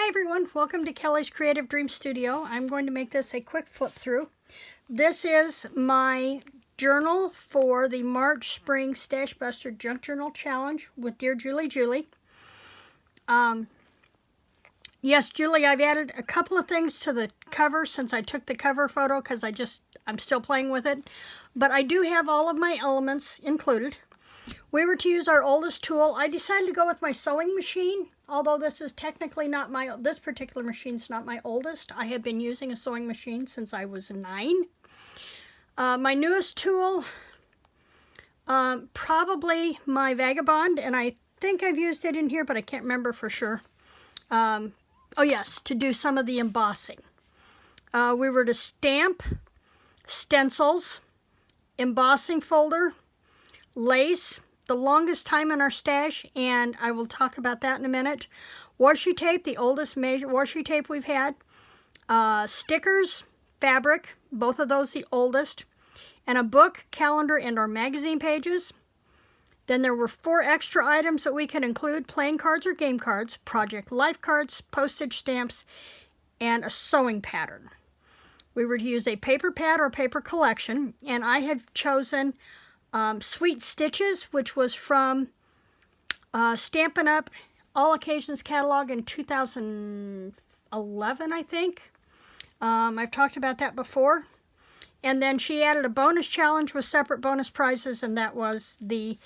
everyone, welcome to Kelly's Creative Dream Studio. I'm going to make this a quick flip through. This is my journal for the March Spring Stash Buster Junk Journal Challenge with Dearjuliejulie. Yes, Julie, I've added a couple of things to the cover since I took the cover photo because I'm still playing with it. But I do have all of my elements included. We were to use our oldest tool. I decided to go with my sewing machine, although this is technically not this particular machine's not my oldest. I have been using a sewing machine since I was 9. My newest tool, probably my Vagabond, and I think I've used it in here, but I can't remember for sure. Oh yes, to do some of the embossing. We were to stamp, stencils, embossing folder, lace, the longest time in our stash, and I will talk about that in a minute. Washi tape, the oldest washi tape we've had. Stickers, fabric, both of those the oldest. And a book, calendar, and our magazine pages. Then there were 4 extra items that we could include: playing cards or game cards, project life cards, postage stamps, and a sewing pattern. We were to use a paper pad or paper collection, and I have chosen Sweet Stitches, which was from Stampin' Up! All Occasions catalog in 2011, I think. I've talked about that before. And then she added a bonus challenge with separate bonus prizes, and that was the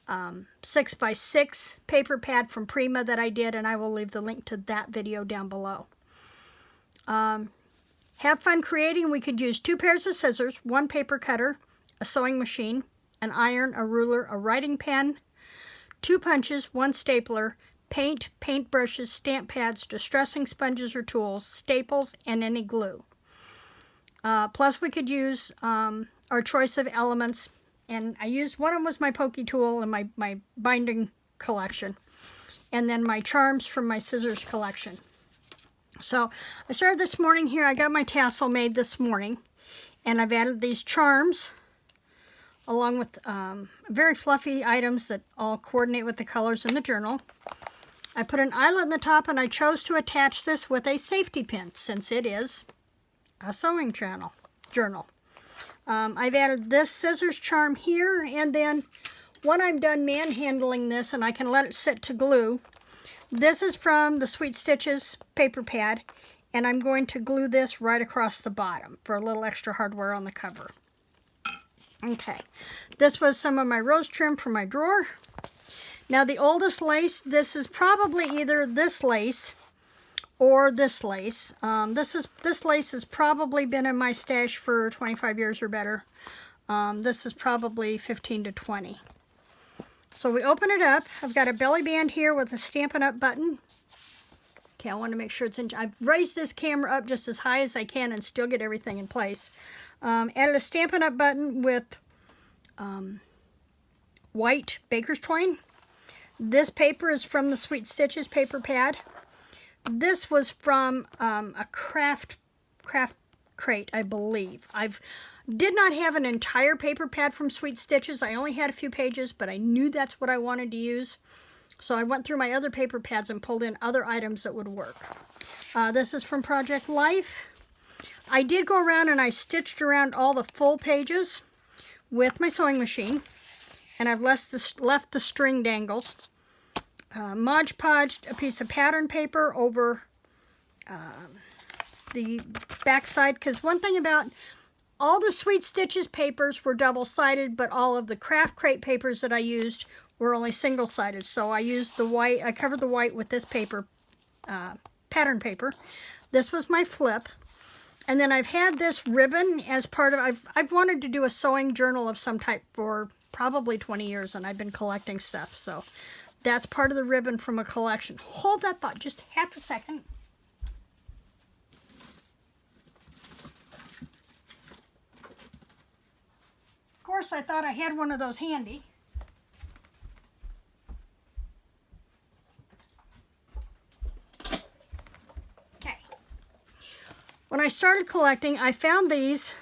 6x6 paper pad from Prima that I did, and I will leave the link to that video down below. Have fun creating. We could use 2 pairs of scissors, 1 paper cutter, a sewing machine, an iron, a ruler, a writing pen, 2 punches, 1 stapler, paint, paint brushes, stamp pads, distressing sponges or tools, staples, and any glue. Plus we could use our choice of elements, and I used, one of them was my pokey tool and my binding collection, and then my charms from my scissors collection. So I started this morning here. I got my tassel made this morning, and I've added these charms along with very fluffy items that all coordinate with the colors in the journal. I put an eyelet in the top, and I chose to attach this with a safety pin since it is a sewing journal. I've added this scissors charm here, and then when I'm done manhandling this and I can let it sit to glue, this is from the Sweet Stitches paper pad, and I'm going to glue this right across the bottom for a little extra hardware on the cover. Okay, this was some of my rose trim from my drawer. Now the oldest lace, this is probably either this lace or this lace. This lace has probably been in my stash for 25 years or better. This is probably 15 to 20. So we open it up. I've got a belly band here with a Stampin' Up! Button. Okay, I want to make sure it's in. I've raised this camera up just as high as I can and still get everything in place. Added a Stampin' Up! Button with white baker's twine. This paper is from the Sweet Stitches paper pad. This was from a craft crate, I believe. Did not have an entire paper pad from Sweet Stitches. I only had a few pages, but I knew that's what I wanted to use. So I went through my other paper pads and pulled in other items that would work. This is from Project Life. I did go around and I stitched around all the full pages with my sewing machine, and I've left the string dangles. Mod Podged a piece of pattern paper over the back side, because one thing about all the Sweet Stitches papers were double-sided, but all of the craft crate papers that I used were only single-sided. So I used the white, I covered the white with this paper, pattern paper. This was my flip. And then I've had this ribbon as part of, I've wanted to do a sewing journal of some type for probably 20 years, and I've been collecting stuff. So that's part of the ribbon from a collection. Hold that thought just half a second. Of course, I thought I had one of those handy. Okay. When I started collecting, I found these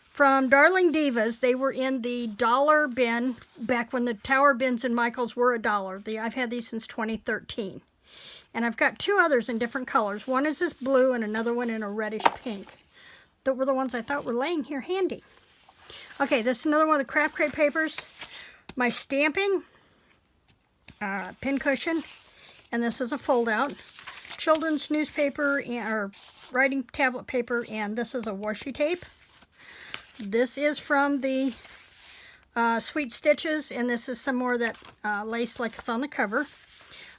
from Darling Divas. They were in the dollar bin back when the tower bins in Michael's were $1. I've had these since 2013. And I've got two others in different colors. One is this blue and another one in a reddish pink. That were the ones I thought were laying here handy. Okay, this is another one of the craft crate papers. My stamping pin cushion, and this is a fold out. Children's newspaper or writing tablet paper, and this is a washi tape. This is from the Sweet Stitches, and this is some more of that lace like it's on the cover.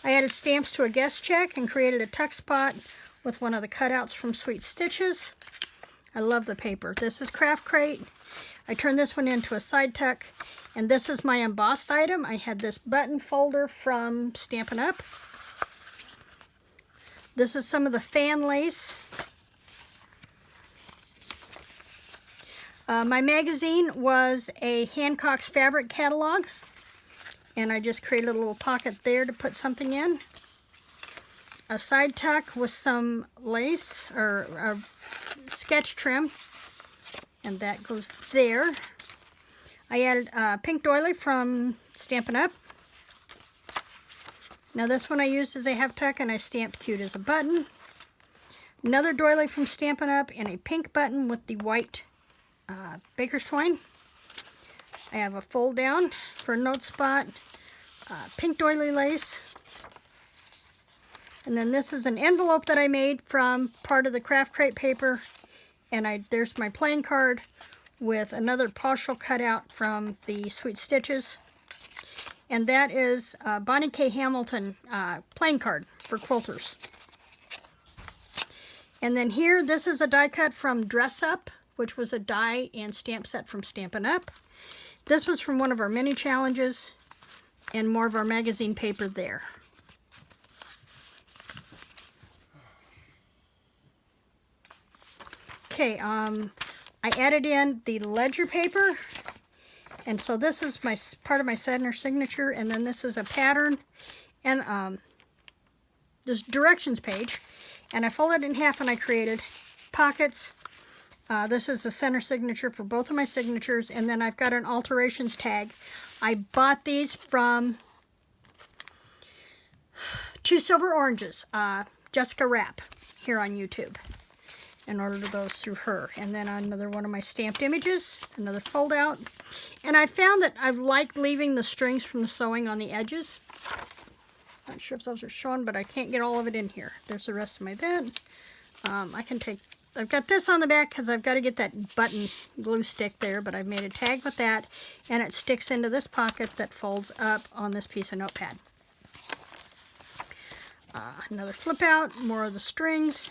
I added stamps to a guest check and created a tuck spot with one of the cutouts from Sweet Stitches. I love the paper. This is craft crate. I turned this one into a side tuck, and this is my embossed item. I had this button folder from Stampin' Up. This is some of the fan lace. My magazine was a Hancock's fabric catalog, and I just created a little pocket there to put something in. A side tuck with some lace or sketch trim, and that goes there. I added a pink doily from Stampin' Up. Now this one I used as a half tuck, and I stamped cute as a button. Another doily from Stampin' Up, and a pink button with the white baker's twine. I have a fold down for a note spot, pink doily lace, and then this is an envelope that I made from part of the craft crate paper, and there's my playing card with another partial cutout from the Sweet Stitches, and that is Bonnie K. Hamilton playing card for quilters. And then here, this is a die cut from Dress Up, which was a die and stamp set from Stampin' Up. This was from one of our mini challenges, and more of our magazine paper there. Okay, I added in the ledger paper, and so this is my part of my center signature, and then this is a pattern and this directions page, and I folded it in half and I created pockets. This is the center signature for both of my signatures, and then I've got an alterations tag. I bought these from Choose Silver Oranges, Jessica Rapp, here on YouTube, and ordered those through her. And then another one of my stamped images, another fold out. And I found that I like leaving the strings from the sewing on the edges. Not sure if those are showing, but I can't get all of it in here. There's the rest of my bed. I've got this on the back because I've got to get that button glue stick there, but I've made a tag with that, and it sticks into this pocket that folds up on this piece of notepad. Another flip out, more of the strings.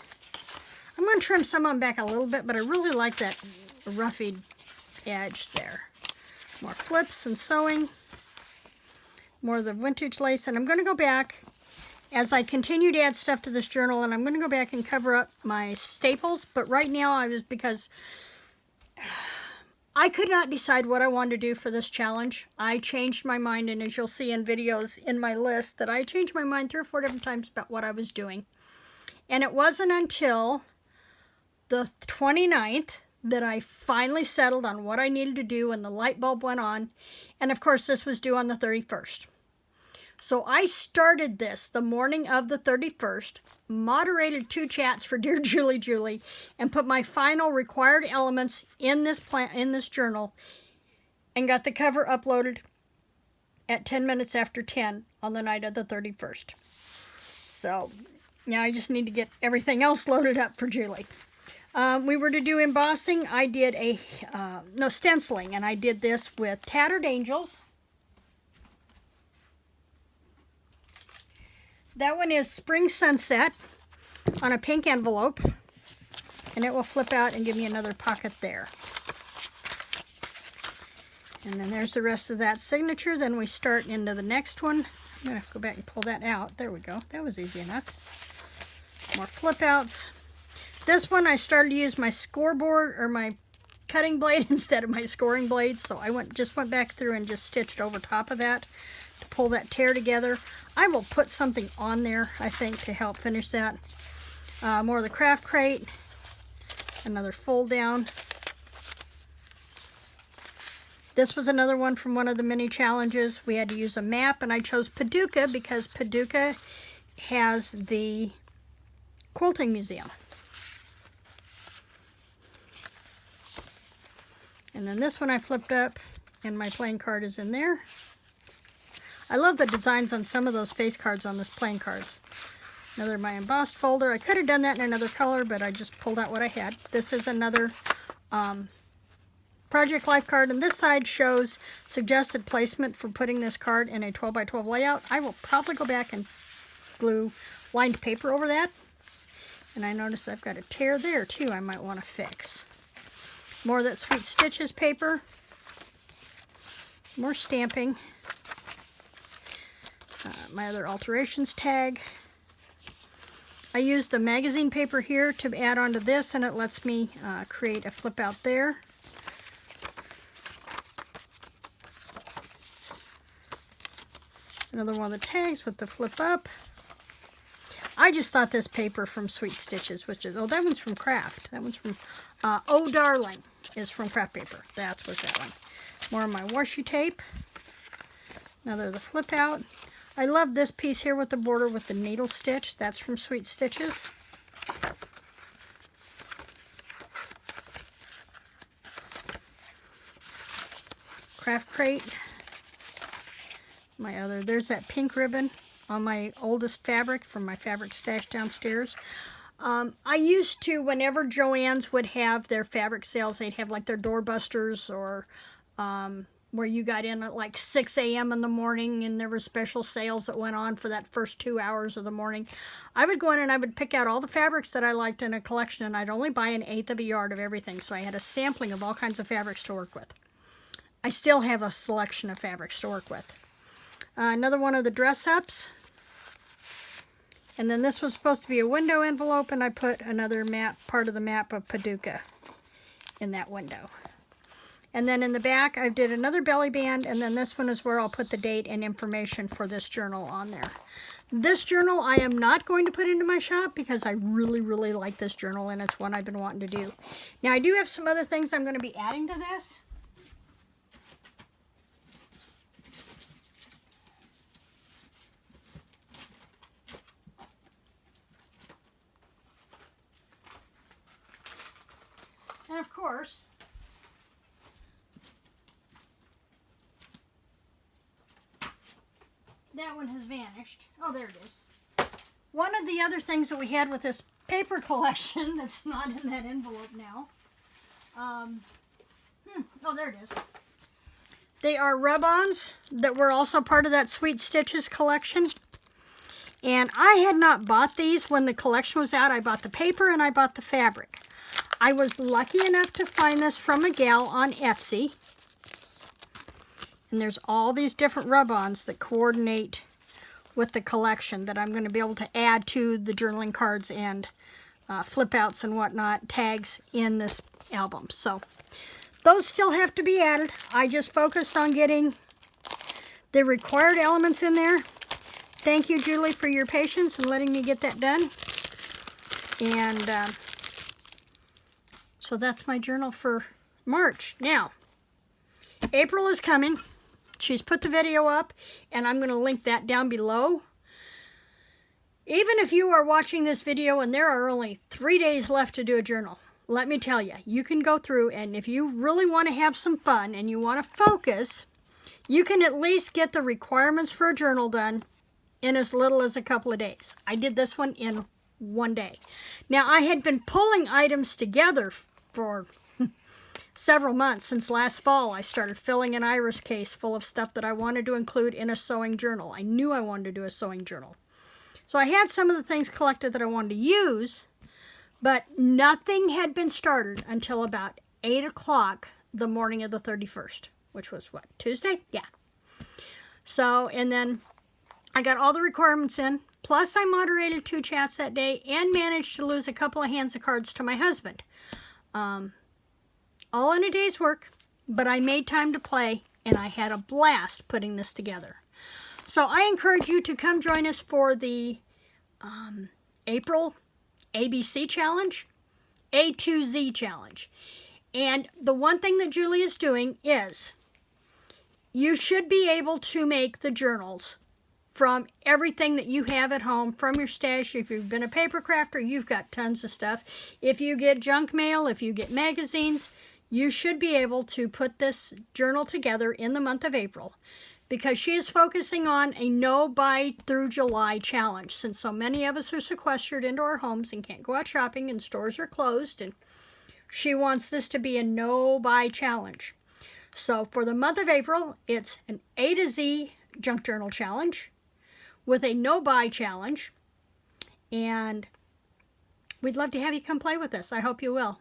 I'm going to trim some on back a little bit, but I really like that roughed edge there. More flips and sewing. More of the vintage lace, and I'm going to go back as I continue to add stuff to this journal, and I'm going to go back and cover up my staples, but right now because I could not decide what I wanted to do for this challenge. I changed my mind, and as you'll see in videos in my list, that I changed my mind 3 or 4 different times about what I was doing. And it wasn't until the 29th that I finally settled on what I needed to do, and the light bulb went on, and of course this was due on the 31st. So I started this the morning of the 31st, moderated 2 chats for Dearjuliejulie, and put my final required elements in this journal, and got the cover uploaded at 10 minutes after 10 on the night of the 31st. So now I just need to get everything else loaded up for Julie. We were to do embossing. I did stenciling, and I did this with Tattered Angels. That one is Spring Sunset on a pink envelope, and it will flip out and give me another pocket there. And then there's the rest of that signature. Then we start into the next one. I'm going to have to go back and pull that out. There we go. That was easy enough. More flip outs. This one I started to use my scoreboard or my cutting blade instead of my scoring blade, so I just went back through and just stitched over top of that to pull that tear together. I will put something on there, I think, to help finish that. More of the craft crate. Another fold down. This was another one from one of the mini challenges. We had to use a map, and I chose Paducah because Paducah has the quilting museum. And then this one I flipped up, and my playing card is in there. I love the designs on some of those face cards on those playing cards. Another my embossed folder. I could have done that in another color, but I just pulled out what I had. This is another Project Life card, and this side shows suggested placement for putting this card in a 12 by 12 layout. I will probably go back and glue lined paper over that. And I notice I've got a tear there too I might want to fix. More of that Sweet Stitches paper. More stamping. My other alterations tag. I used the magazine paper here to add onto this, and it lets me create a flip out there. Another one of the tags with the flip up. I just thought this paper from Sweet Stitches, which is, oh, that one's from Craft. That one's from, Oh Darling is from Craft Paper. That was that one. More of my washi tape. Another the flip out. I love this piece here with the border with the needle stitch. That's from Sweet Stitches. Craft Crate. My other, there's that pink ribbon on my oldest fabric from my fabric stash downstairs. I used to, whenever Joann's would have their fabric sales, they'd have like their doorbusters, or where you got in at like 6 a.m. in the morning and there were special sales that went on for that first 2 hours of the morning. I would go in and I would pick out all the fabrics that I liked in a collection, and I'd only buy 1/8 of a yard of everything, so I had a sampling of all kinds of fabrics to work with. I still have a selection of fabrics to work with. Another one of the dress-ups. And then this was supposed to be a window envelope, and I put another map, part of the map of Paducah in that window. And then in the back, I did another belly band, and then this one is where I'll put the date and information for this journal on there. This journal I am not going to put into my shop because I really, really like this journal, and it's one I've been wanting to do. Now, I do have some other things I'm going to be adding to this. And of course, that one has vanished. Oh, there it is. One of the other things that we had with this paper collection that's not in that envelope now. Oh, there it is. They are rub-ons that were also part of that Sweet Stitches collection. And I had not bought these when the collection was out. I bought the paper and I bought the fabric. I was lucky enough to find this from a gal on Etsy. And there's all these different rub-ons that coordinate with the collection that I'm going to be able to add to the journaling cards and flip-outs and whatnot, tags in this album. So those still have to be added. I just focused on getting the required elements in there. Thank you, Julie, for your patience and letting me get that done. And so that's my journal for March. Now, April is coming. She's put the video up, and I'm going to link that down below. Even if you are watching this video and there are only 3 days left to do a journal, let me tell you, you can go through, and if you really want to have some fun and you want to focus, you can at least get the requirements for a journal done in as little as a couple of days. I did this one in 1 day. Now, I had been pulling items together for several months. Since last fall, I started filling an iris case full of stuff that I wanted to include in a sewing journal. I knew I wanted to do a sewing journal. So I had some of the things collected that I wanted to use, but nothing had been started until about 8 o'clock the morning of the 31st, which was what, Tuesday? Yeah. So, and then I got all the requirements in, plus I moderated 2 chats that day and managed to lose a couple of hands of cards to my husband. All in a day's work, but I made time to play, and I had a blast putting this together. So I encourage you to come join us for the April ABC challenge, A2Z challenge. And the one thing that Julie is doing is you should be able to make the journals from everything that you have at home, from your stash. If you've been a paper crafter, you've got tons of stuff. If you get junk mail, if you get magazines, you should be able to put this journal together in the month of April, because she is focusing on a no buy through July challenge. Since so many of us are sequestered into our homes and can't go out shopping and stores are closed, and she wants this to be a no buy challenge. So for the month of April, it's an A to Z junk journal challenge with a no buy challenge, and we'd love to have you come play with us. I hope you will.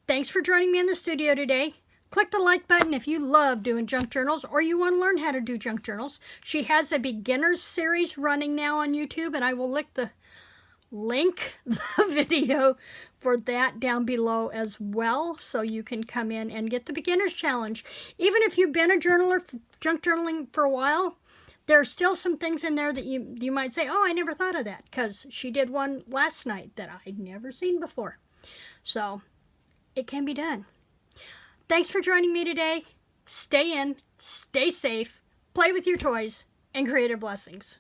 Thanks for joining me in the studio today. Click the like button if you love doing junk journals or you want to learn how to do junk journals. She has a beginners series running now on YouTube, and I will link the video for that down below as well, so you can come in and get the beginners challenge. Even if you've been a journaler, junk journaling for a while, there's still some things in there that you might say, oh, I never thought of that, because she did one last night that I'd never seen before. So it can be done. Thanks for joining me today. Stay in, stay safe, play with your toys, and creative blessings.